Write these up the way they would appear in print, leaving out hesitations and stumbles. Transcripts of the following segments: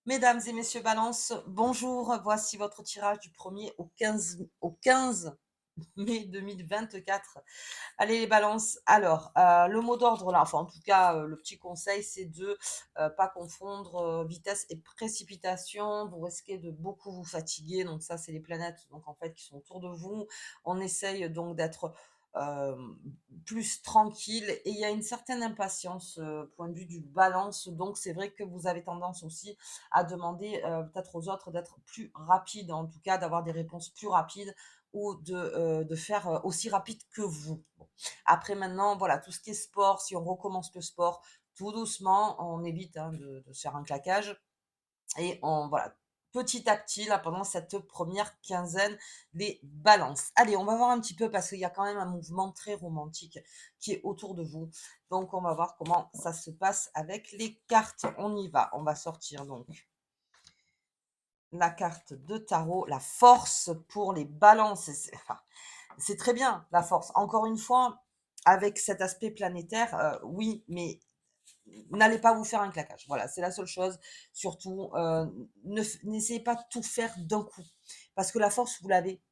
Mesdames et messieurs Balance, bonjour. Voici votre tirage du 1er au 15 mai 2024. Allez les balances, alors, le mot d'ordre là, enfin en tout cas, le petit conseil, c'est de, pas confondre, vitesse et précipitation. Vous risquez de beaucoup vous fatiguer, donc ça, c'est les planètes, donc en fait, qui sont autour de vous. On essaye donc d'être, hem, plus tranquille et il y a une certaine impatience, point de vue du Balance, donc c'est vrai que vous avez tendance aussi à demander, peut-être aux autres d'être plus rapides, en tout cas d'avoir des réponses plus rapides ou de faire, aussi rapide que vous. Bon. Après maintenant, voilà, tout ce qui est sport, si on recommence le sport tout doucement, on évite, hein, de se faire un claquage et on voilà, petit à petit, là, pendant cette première quinzaine, les balances. Allez, on va voir un petit peu parce qu'il y a quand même un mouvement très romantique qui est autour de vous. Donc on va voir comment ça se passe avec les cartes. On y va. On va sortir donc la carte de tarot, la force pour les balances. C'est très bien, la force. Encore une fois, avec cet aspect planétaire, oui, mais n'allez pas vous faire un claquage. Voilà, c'est la seule chose. Surtout, n'essayez pas de tout faire d'un coup. Parce que la force, vous l'avez.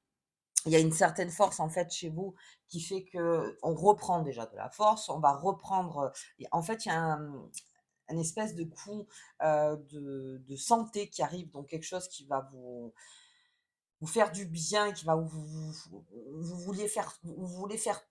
Il y a une certaine force, en fait, chez vous qui fait que on reprend déjà de la force. On va reprendre. En fait, il y a un espèce de coup de santé qui arrive. Donc, quelque chose qui va vous faire du bien, qui va vous voulez faire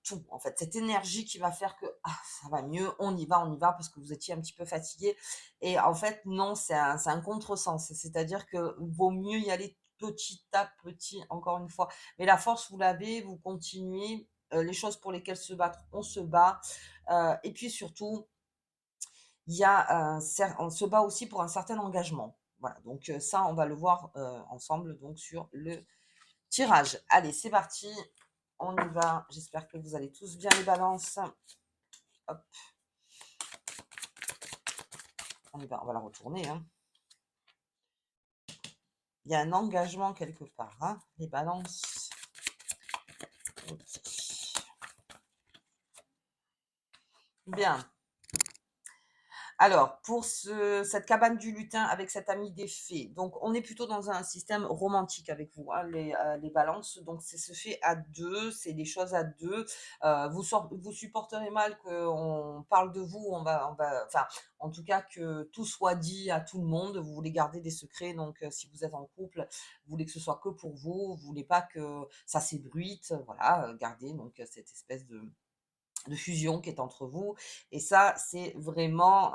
tout, en fait. Cette énergie qui va faire que: «Ah, ça va mieux, on y va», parce que vous étiez un petit peu fatigué et en fait, non, c'est un contresens. C'est-à-dire que vaut mieux y aller petit à petit, encore une fois. Mais la force, vous l'avez, vous continuez, les choses pour lesquelles se battre, on se bat, et puis surtout, il y a un cer on se bat aussi pour un certain engagement. Voilà, donc ça, on va le voir, ensemble donc sur le tirage. Allez, c'est parti. On y va. J'espère que vous allez tous bien les balances. Hop, on y va. On va la retourner, hein. Il y a un engagement quelque part, hein, les balances. Ok. Bien. Alors, pour cette cabane du lutin avec cet ami des fées, donc on est plutôt dans un système romantique avec vous, hein, les balances. Donc, c'est se fait à deux, c'est des choses à deux. Vous supporterez mal qu'on parle de vous, enfin, en tout cas, que tout soit dit à tout le monde. Vous voulez garder des secrets, donc si vous êtes en couple, vous voulez que ce soit que pour vous, vous voulez pas que ça s'ébruite, voilà, gardez donc cette espèce de fusion qui est entre vous. Et ça, c'est vraiment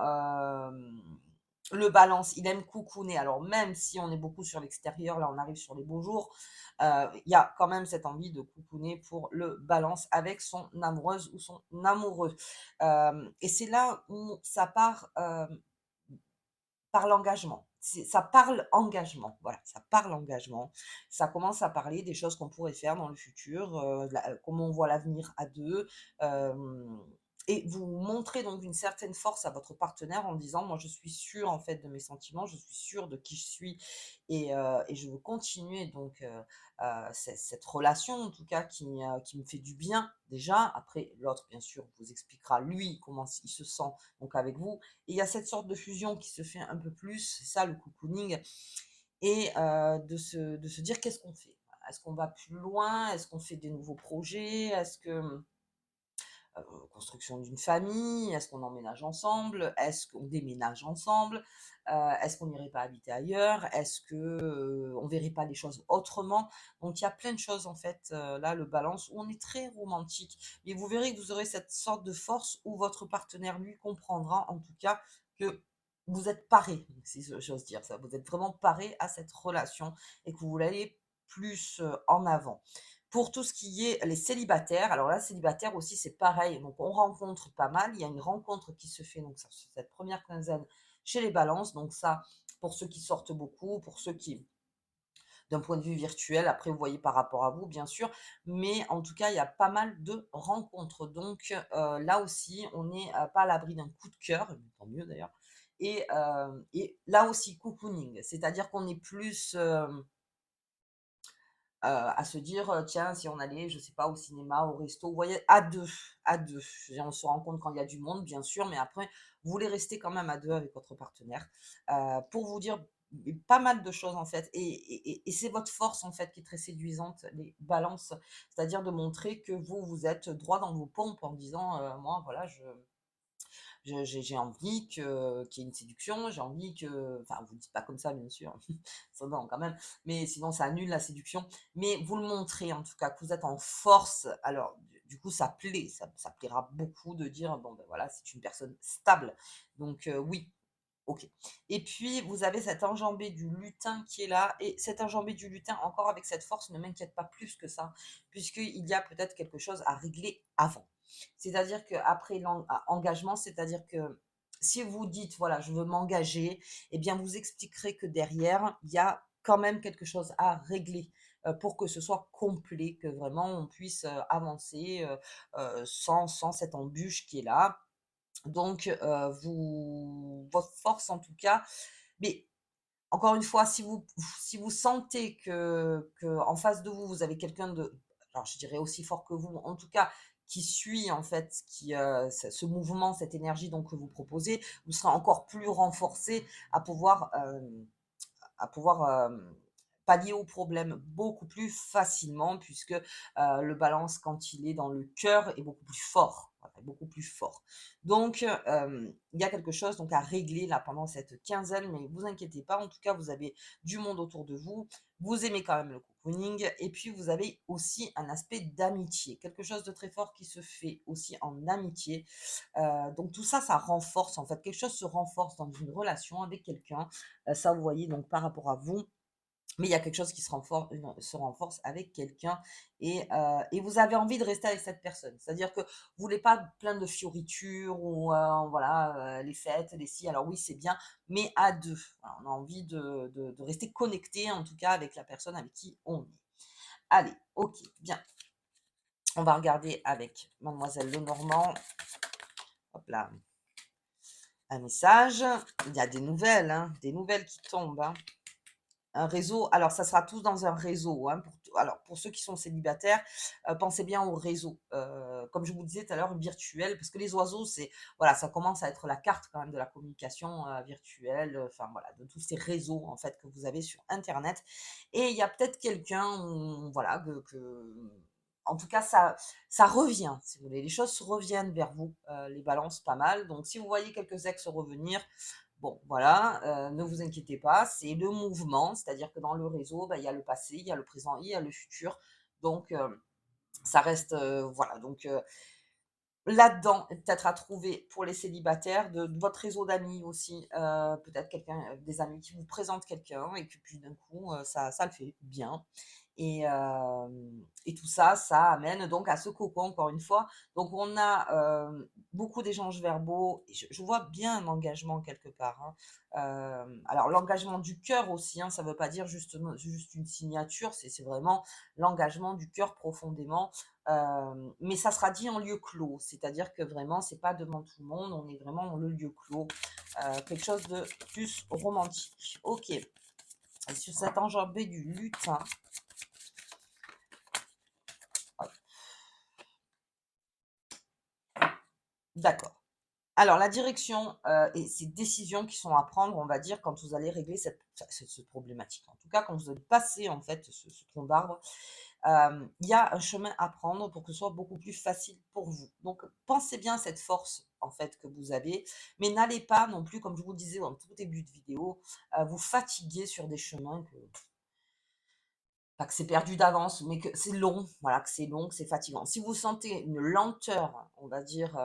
le balance. Il aime coucouner. Alors, même si on est beaucoup sur l'extérieur, là, on arrive sur les beaux jours, il y a quand même cette envie de coucouner pour le balance avec son amoureuse ou son amoureux. Et c'est là où ça part par l'engagement. Ça parle engagement, voilà, ça parle engagement. Ça commence à parler des choses qu'on pourrait faire dans le futur, comment on voit l'avenir à 2, hem et vous montrez donc une certaine force à votre partenaire en disant: «Moi, je suis sûre, en fait, de mes sentiments, je suis sûre de qui je suis et je veux continuer donc cette relation, en tout cas, qui me fait du bien, déjà». Après, l'autre, bien sûr, vous expliquera, lui, comment il se sent donc avec vous et il y a cette sorte de fusion qui se fait un peu plus, c'est ça le cocooning et de se dire: «Qu'est-ce qu'on fait?» Voilà. Est-ce qu'on va plus loin? Est-ce qu'on fait des nouveaux projets? Est-ce que, construction d'une famille? Est-ce qu'on emménage ensemble? Est-ce qu'on déménage ensemble? Est-ce qu'on n'irait pas habiter ailleurs? Est-ce que, on verrait pas les choses autrement? Donc il y a plein de choses en fait, là, le balance, où on est très romantique. Mais vous verrez que vous aurez cette sorte de force où votre partenaire, lui, comprendra en tout cas que vous êtes parés, si j'ose dire ça. Vous êtes vraiment parés à cette relation et que vous voulez aller plus, en avant. Pour tout ce qui est les célibataires, alors là, célibataire aussi, c'est pareil. Donc, on rencontre pas mal. Il y a une rencontre qui se fait donc sur cette première quinzaine chez les balances. Donc, ça, pour ceux qui sortent beaucoup, pour ceux qui, d'un point de vue virtuel, après, vous voyez par rapport à vous, bien sûr. Mais en tout cas, il y a pas mal de rencontres. Donc, là aussi, on n'est pas à l'abri d'un coup de cœur, tant mieux d'ailleurs. Et là aussi, cocooning, c'est-à-dire qu'on est plus. À se dire, «Tiens, si on allait, je sais pas, au cinéma, au resto», vous voyez? À 2. Je veux dire, on se rencontre quand il y a du monde, bien sûr, mais après, vous voulez rester quand même à 2 avec votre partenaire. Pour vous dire mais pas mal de choses, en fait et c'est votre force, en fait, qui est très séduisante, les balances. C'est-à-dire de montrer que vous, vous êtes droit dans vos pompes en disant, «Moi, voilà, j'ai envie qu'il y ait une séduction, j'ai envie que» enfin, vous le dites pas comme ça, bien sûr, ça non, quand même, mais sinon ça annule la séduction. Mais vous le montrez, en tout cas, que vous êtes en force. Alors, du coup, ça plaît, ça plaira beaucoup de dire: «Bon, ben, voilà, c'est une personne stable». Donc, oui, OK. Et puis, vous avez cette enjambée du lutin qui est là et cette enjambée du lutin, encore avec cette force, ne m'inquiète pas plus que ça, puisqu'il y a peut-être quelque chose à régler avant. C'est-à-dire qu'après l'engagement, c'est-à-dire que si vous dites: «Voilà, je veux m'engager», eh bien, vous expliquerez que derrière, il y a quand même quelque chose à régler, pour que ce soit complet, que vraiment on puisse, avancer, sans cette embûche qui est là. Donc, votre force en tout cas, mais encore une fois, si vous sentez que en face de vous, vous avez quelqu'un de alors je dirais aussi fort que vous, en tout cas qui suit en fait ce mouvement, cette énergie donc que vous proposez, vous serez encore plus renforcé à pouvoir, pallier au problème beaucoup plus facilement puisque, le balance quand il est dans le cœur est beaucoup plus fort, voilà, beaucoup plus fort. Donc, il y a quelque chose donc à régler là pendant cette quinzaine, mais vous inquiétez pas, en tout cas vous avez du monde autour de vous, vous aimez quand même le cocooning et puis vous avez aussi un aspect d'amitié, quelque chose de très fort qui se fait aussi en amitié. Donc tout ça, ça renforce en fait, quelque chose se renforce dans une relation avec quelqu'un, ça vous voyez donc par rapport à vous, mais il y a quelque chose qui se renforce avec quelqu'un et vous avez envie de rester avec cette personne. C'est-à-dire que vous voulez pas plein de fioritures ou voilà, les fêtes, les ci. Alors oui, c'est bien, mais à 2. Voilà, on a envie de rester connecté, en tout cas, avec la personne avec qui on est. Allez, OK, bien. On va regarder avec mademoiselle Lenormand. Hop là, un message. Il y a des nouvelles, hein, des nouvelles qui tombent, hein. Un réseau, alors ça sera tous dans un réseau, hein, alors pour ceux qui sont célibataires, pensez bien au réseau, comme je vous disais tout à l'heure, virtuel, parce que les oiseaux, c'est voilà, ça commence à être la carte quand même de la communication, virtuelle, enfin voilà, de tous ces réseaux en fait que vous avez sur internet et il y a peut-être quelqu'un où voilà en tout cas ça revient, si vous voulez. Les choses reviennent vers vous, les balances pas mal, donc si vous voyez quelques ex revenir, bon, voilà, ne vous inquiétez pas, c'est le mouvement, c'est-à-dire que dans le réseau, bah, il y a le passé, il y a le présent, il y a le futur. Donc, ça reste, voilà, donc, là-dedans, peut-être à trouver pour les célibataires de votre réseau d'amis aussi, peut-être quelqu'un, des amis qui vous présentent quelqu'un et que puis d'un coup, ça le fait bien et tout ça, ça amène donc à ce cocon encore une fois. Donc on a, beaucoup d'échanges verbaux et je vois bien un engagement quelque part, hein. Alors l'engagement du cœur aussi, hein, ça veut pas dire juste une signature, c'est vraiment l'engagement du cœur profondément. Mais ça sera dit en lieu clos, c'est-à-dire que vraiment, c'est pas devant tout le monde, on est vraiment dans le lieu clos, quelque chose de plus romantique. OK. Et sur cette enjambée du lutin, hop, d'accord. Alors la direction, et ces décisions qui sont à prendre, on va dire, quand vous allez régler cette problématique. En tout cas, quand vous allez passer, en fait, ce tronc d'arbre, il y a un chemin à prendre pour que ce soit beaucoup plus facile pour vous. Donc pensez bien à cette force, en fait, que vous avez, mais n'allez pas non plus, comme je vous le disais en tout début de vidéo, vous fatiguer sur des chemins que pas que c'est perdu d'avance, mais que c'est long, voilà, que c'est long, que c'est fatigant. Si vous sentez une lenteur, on va dire,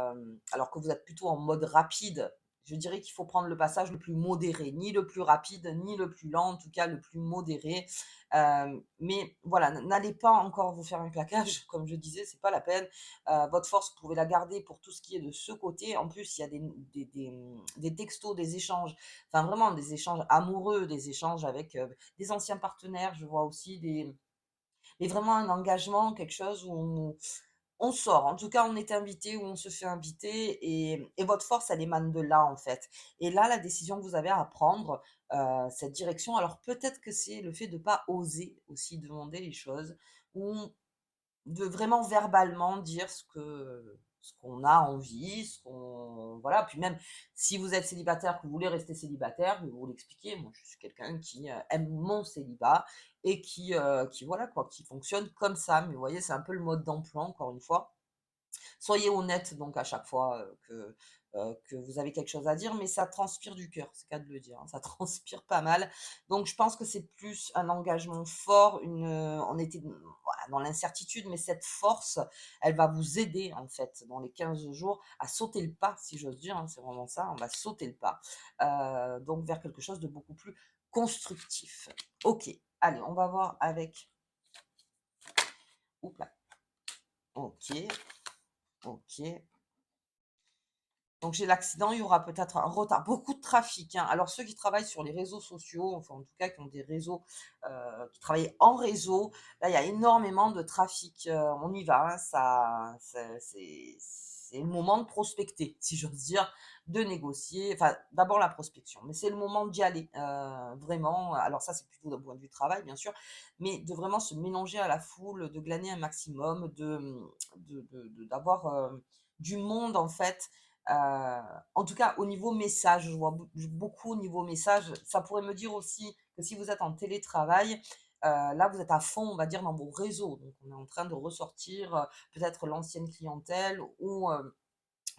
alors que vous êtes plutôt en mode rapide, je dirais qu'il faut prendre le passage le plus modéré, ni le plus rapide, ni le plus lent, en tout cas le plus modéré. Mais voilà, n'allez pas encore vous faire un claquage, comme je disais, c'est pas la peine. Votre force, vous pouvez la garder pour tout ce qui est de ce côté. En plus, il y a des textos, des échanges, enfin vraiment des échanges amoureux, des échanges avec, des anciens partenaires, je vois aussi et vraiment un engagement, quelque chose où on sort. En tout cas, on est invité ou on se fait inviter et votre force, elle émane de là, en fait. Et là, la décision que vous avez à prendre, cette direction, alors peut-être que c'est le fait de pas oser aussi demander les choses ou de vraiment verbalement dire ce qu'on a envie, ce qu'on voilà, puis même si vous êtes célibataire, que vous voulez rester célibataire, je vais vous l'expliquer. Moi, je suis quelqu'un qui, aime mon célibat et qui voilà quoi, qui fonctionne comme ça. Mais vous voyez, c'est un peu le mode d'emploi encore une fois. Soyez honnête donc à chaque fois, que vous avez quelque chose à dire, mais ça transpire du cœur, c'est le cas de le dire, hein, ça transpire pas mal. Donc je pense que c'est plus un engagement fort, on était voilà, dans l'incertitude, mais cette force, elle va vous aider en fait dans les 15 jours à sauter le pas, si j'ose dire, hein, c'est vraiment ça, on va sauter le pas, donc vers quelque chose de beaucoup plus constructif. OK, allez, on va voir avec oups là, OK, OK. Donc j'ai l'accident, il y aura peut-être un retard, beaucoup de trafic, hein. Alors ceux qui travaillent sur les réseaux sociaux, enfin en tout cas qui ont des réseaux, qui travaillent en réseau, là il y a énormément de trafic, on y va, hein, ça c'est le moment de prospecter, si j'ose dire, de négocier, enfin d'abord la prospection, mais c'est le moment d'y aller, vraiment. Alors ça c'est plutôt d'un point de vue travail bien sûr, mais de vraiment se mélanger à la foule, de glaner un maximum, d'avoir, du monde en fait. En tout cas, au niveau message, je vois beaucoup au niveau message. Ça pourrait me dire aussi que si vous êtes en télétravail, là, vous êtes à fond, on va dire, dans vos réseaux. Donc, on est en train de ressortir peut-être l'ancienne clientèle ou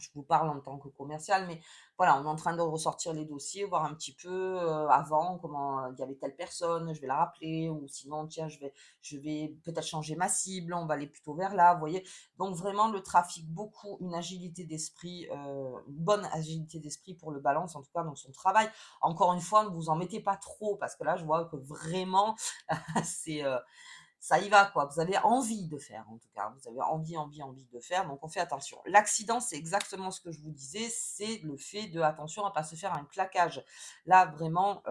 je vous parle en tant que commercial, mais voilà, on est en train de ressortir les dossiers, voir un petit peu avant comment il y avait telle personne, je vais la rappeler, ou sinon, tiens, je vais peut-être changer ma cible, on va aller plutôt vers là, vous voyez. Donc vraiment le trafic, beaucoup, une agilité d'esprit, une bonne agilité d'esprit pour le balance, en tout cas dans son travail. Encore une fois, ne vous en mettez pas trop, parce que là, je vois que vraiment, c'est ça y va quoi. Vous avez envie de faire en tout cas. Vous avez envie de faire, donc on fait attention. L'accident, c'est exactement ce que je vous disais, c'est le fait de attention à pas se faire un claquage. Là vraiment,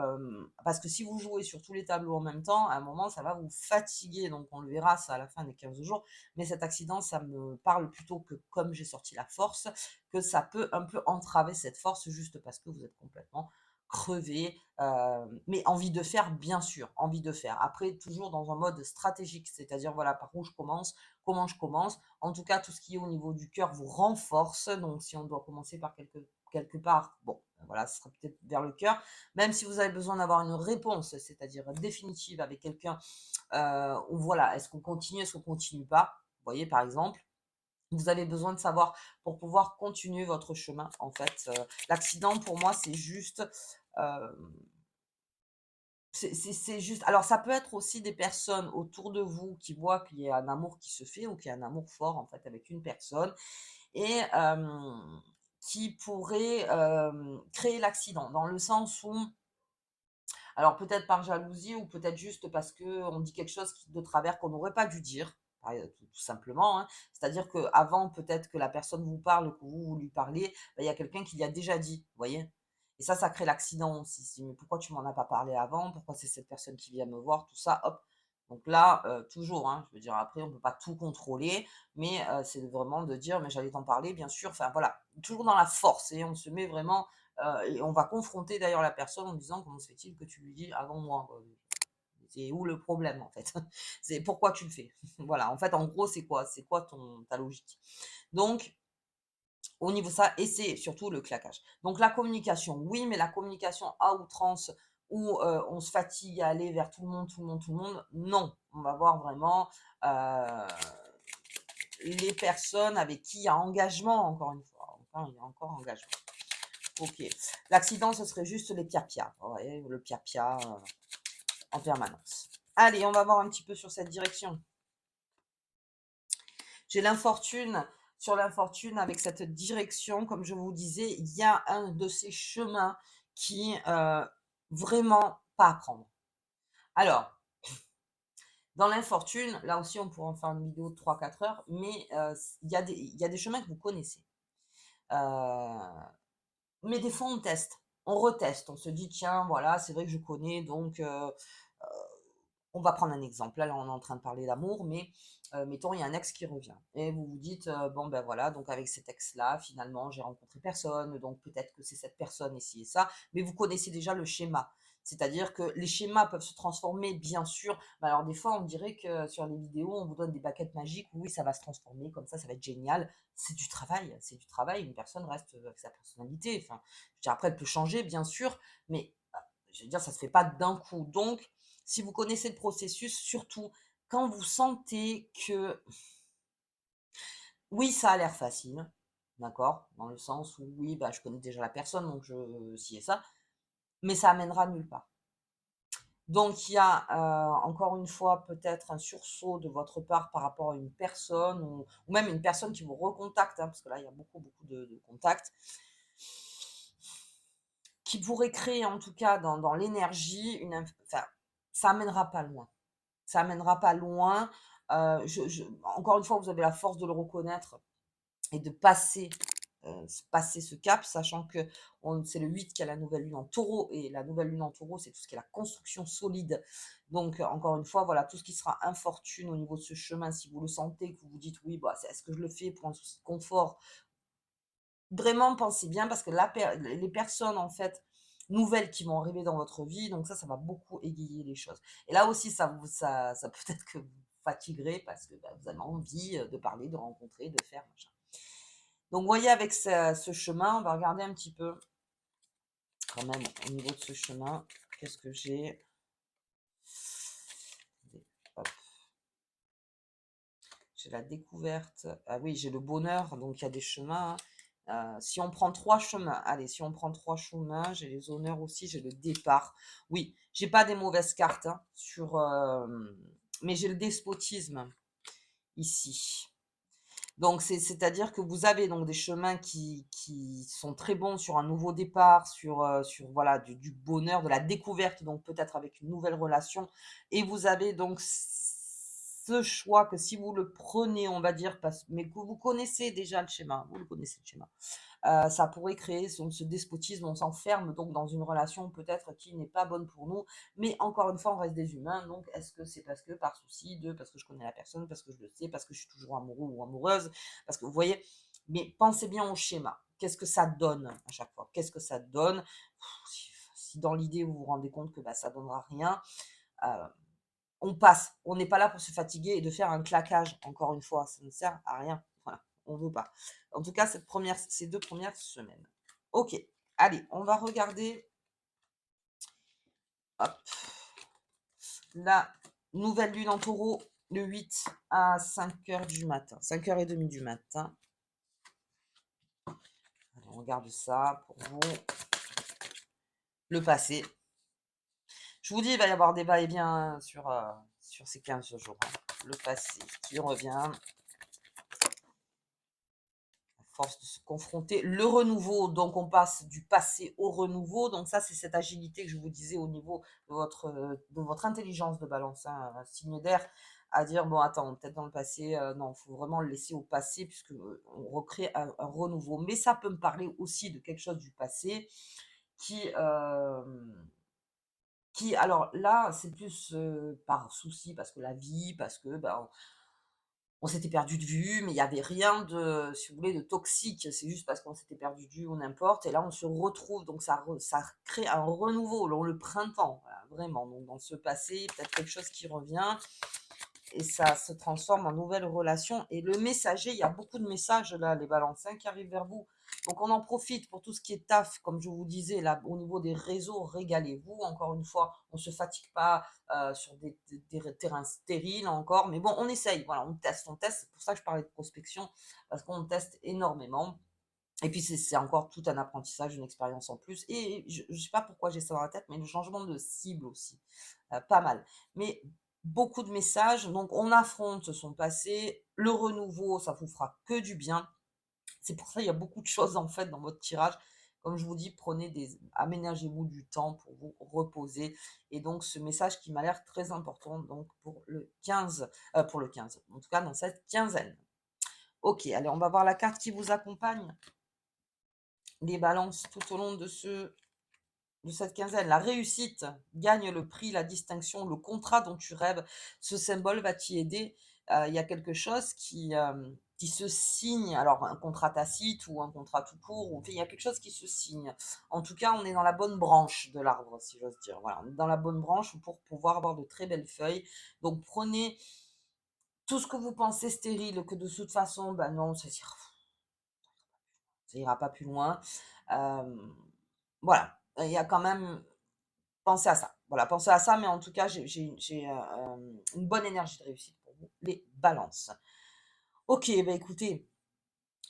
parce que si vous jouez sur tous les tableaux en même temps, à un moment ça va vous fatiguer, donc on le verra ça à la fin des 15 jours. Mais cet accident, ça me parle plutôt que comme j'ai sorti la force, que ça peut un peu entraver cette force juste parce que vous êtes complètement crevé, mais envie de faire, bien sûr, envie de faire. Après, toujours dans un mode stratégique, c'est-à-dire, voilà, par où je commence, comment je commence. En tout cas, tout ce qui est au niveau du cœur vous renforce. Donc, si on doit commencer par quelque part, bon, ben voilà, ce sera peut-être vers le cœur. Même si vous avez besoin d'avoir une réponse, c'est-à-dire définitive avec quelqu'un, ou voilà, est-ce qu'on continue, est-ce qu'on continue pas? Vous voyez, par exemple, vous avez besoin de savoir pour pouvoir continuer votre chemin, en fait. L'accident, pour moi, c'est juste, hem c'est juste alors ça peut être aussi des personnes autour de vous qui voient qu'il y a un amour qui se fait ou qu'il y a un amour fort, en fait, avec une personne et qui pourrait, créer l'accident. Dans le sens où alors peut-être par jalousie ou peut-être juste parce qu'on dit quelque chose qui de travers qu'on n'aurait pas dû dire, tout simplement, hein. C'est-à-dire qu'avant peut-être que la personne vous parle, que vous lui parliez, bah, il y a quelqu'un qui lui a déjà dit, vous voyez? Et ça crée l'accident aussi. Si: «Mais pourquoi tu m'en as pas parlé avant? Pourquoi c'est cette personne qui vient me voir?» tout ça, hop. Donc là, toujours, hein, je veux dire après on peut pas tout contrôler, mais c'est vraiment de dire: «Mais j'allais t'en parler bien sûr», enfin voilà, toujours dans la force et on se met vraiment et on va confronter d'ailleurs la personne en disant: «Comment se fait-il que tu lui dis avant moi, quoi?» C'est où le problème en fait? C'est pourquoi tu le fais? Voilà, en fait, en gros, c'est quoi? C'est quoi ton ta logique? Donc au niveau ça et c'est surtout le claquage. Donc la communication, oui, mais la communication à outrance où, on se fatigue à aller vers tout le monde, tout le monde, tout le monde, non. On va voir vraiment, heu, les personnes avec qui il y a engagement encore une fois, enfin, il y a encore engagement. OK. L'accident, ce serait juste les pia-pia, vous voyez? Le pia-pia, en permanence. Allez, on va voir un petit peu sur cette direction. J'ai l'infortune. Sur l'infortune, avec cette direction, comme je vous disais, il y a un de ces chemins qui, vraiment pas à prendre. Alors, dans l'infortune, là aussi, on pourra en faire une vidéo de 3 4 heures, mais, il y a des chemins que vous connaissez. Heu, mais des fois, on teste, on reteste, on se dit: «Tiens, voilà, c'est vrai que je connais, donc on va prendre un exemple. Là, on est en train de parler d'amour, mais mettons, il y a un ex qui revient et vous vous dites, «Bon, ben, voilà, donc avec cet ex-là, finalement, j'ai rencontré personne, donc peut-être que c'est cette personne ici et ça». Mais vous connaissez déjà le schéma. C'est-à-dire que les schémas peuvent se transformer, bien sûr. Mais alors des fois, on dirait que sur les vidéos, on vous donne des baguettes magiques. Oui, ça va se transformer comme ça va être génial. C'est du travail, c'est du travail. Une personne reste avec sa personnalité. Enfin, je veux dire, après, elle peut changer, bien sûr, mais je veux dire, ça se fait pas d'un coup. Donc, si vous connaissez le processus, surtout quand vous sentez que oui, ça a l'air facile, d'accord? Dans le sens où oui, bah, je connais déjà la personne, donc je ci et ça, mais ça amènera nulle part. Donc il y a, encore une fois, peut-être un sursaut de votre part par rapport à une personne ou même une personne qui vous recontacte, hein, parce que là, il y a beaucoup, beaucoup de contacts, qui pourrait créer, en tout cas, dans l'énergie, une inf enfin, ça amènera pas loin. Ça amènera pas loin. Je encore une fois, vous avez la force de le reconnaître et de passer ce cap, sachant que c'est le 8 qui a la nouvelle lune en taureau et la nouvelle lune en taureau, c'est tout ce qui est la construction solide. Donc, encore une fois, voilà, tout ce qui sera infortune au niveau de ce chemin, si vous le sentez, que vous vous dites, oui, bah, est-ce que je le fais pour un souci de confort? Vraiment, pensez bien parce que les personnes, en fait, nouvelles qui vont arriver dans votre vie, donc ça va beaucoup égayer les choses. Et là aussi, ça peut-être que vous fatiguerez parce que bah, vous avez envie de parler, de rencontrer, de faire, machin. Donc, voyez, avec ce chemin, on va regarder un petit peu, quand même, au niveau de ce chemin, qu'est-ce que j'ai? Hop, j'ai la découverte. Ah oui, j'ai le bonheur, donc il y a des chemins, hein. Si on prend 3 chemins, allez, si on prend 3 chemins, j'ai les honneurs aussi, j'ai le départ. Oui, j'ai pas des mauvaises cartes, hein, mais j'ai le despotisme ici. Donc c'est-à-dire que vous avez donc des chemins qui sont très bons sur un nouveau départ, sur voilà du bonheur, de la découverte, donc peut-être avec une nouvelle relation et vous avez donc ce choix que si vous le prenez, on va dire, mais que vous connaissez déjà le schéma, vous le connaissez le schéma, ça pourrait créer ce despotisme. On s'enferme donc dans une relation peut-être qui n'est pas bonne pour nous. Mais encore une fois, on reste des humains. Donc, est-ce que c'est parce que par souci, parce que je connais la personne, parce que je le sais, parce que je suis toujours amoureux ou amoureuse, parce que vous voyez. Mais pensez bien au schéma. Qu'est-ce que ça donne à chaque fois? Qu'est-ce que ça donne? Si dans l'idée vous vous rendez compte que bah, ça donnera rien, euh, on passe. On n'est pas là pour se fatiguer et de faire un claquage, encore une fois, ça ne sert à rien. Voilà, on ne veut pas. En tout cas, ces 2 premières semaines. OK, allez, on va regarder, hop, la nouvelle lune en taureau, le 8 à 5 heures du matin, 5h30 du matin. Allez, on regarde ça pour vous. Le passé. Je vous dis, il va y avoir des va-et-vient sur ces 15 jours, hein. Le passé qui revient. Force de se confronter. Le renouveau, donc on passe du passé au renouveau. Donc ça, c'est cette agilité que je vous disais au niveau de votre intelligence de balance, hein, un signe d'air, à dire, bon, attends, peut-être dans le passé, non, il faut vraiment le laisser au passé puisque on recrée un renouveau. Mais ça peut me parler aussi de quelque chose du passé qui, alors là, c'est plus par souci, parce que la vie, parce que ben, on s'était perdu de vue, mais il y avait rien de, si vous voulez, de toxique. C'est juste parce qu'on s'était perdu de vue ou n'importe. Et là, on se retrouve, donc ça crée un renouveau, le printemps, voilà, vraiment. Donc dans ce passé, peut-être quelque chose qui revient et ça se transforme en nouvelle relation. Et le messager, il y a beaucoup de messages là, les balances, hein, qui arrivent vers vous. Donc on en profite pour tout ce qui est taf, comme je vous disais, là, au niveau des réseaux, régalez-vous. Encore une fois, on ne se fatigue pas sur des terrains stériles encore. Mais bon, on essaye, voilà, on teste, on teste. C'est pour ça que je parlais de prospection, parce qu'on teste énormément. Et puis c'est encore tout un apprentissage, une expérience en plus. Et je ne sais pas pourquoi j'ai ça dans la tête, mais le changement de cible aussi, pas mal. Mais beaucoup de messages, donc on affronte son passé, le renouveau, ça vous fera que du bien. C'est pour ça il y a beaucoup de choses en fait dans votre tirage. Comme je vous dis, aménagez-vous du temps pour vous reposer. Et donc ce message qui m'a l'air très important donc pour le 15, en tout cas dans cette quinzaine. Ok, allez, on va voir la carte qui vous accompagne. Les balances tout au long de cette quinzaine. La réussite, gagne le prix, la distinction, le contrat dont tu rêves. Ce symbole va t'y aider. Il y a quelque chose qui qui se signe. Alors un contrat tacite ou un contrat tout court, ou enfin, il y a quelque chose qui se signe. En tout cas, on est dans la bonne branche de l'arbre, si j'ose dire. Voilà, on est dans la bonne branche pour pouvoir avoir de très belles feuilles. Donc prenez tout ce que vous pensez stérile, que de toute façon, ben non, ça ira pas plus loin. Hem, voilà, il y a quand même pensez à ça. Voilà, pensez à ça, mais en tout cas, j'ai une bonne énergie de réussite pour vous, les balances. OK, bah, écoutez,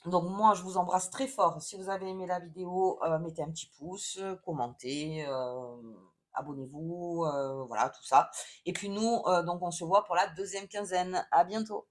donc moi, je vous embrasse très fort. Si vous avez aimé la vidéo, mettez un petit pouce, commentez, abonnez-vous, voilà, tout ça. Et puis nous, donc on se voit pour la deuxième quinzaine. À bientôt.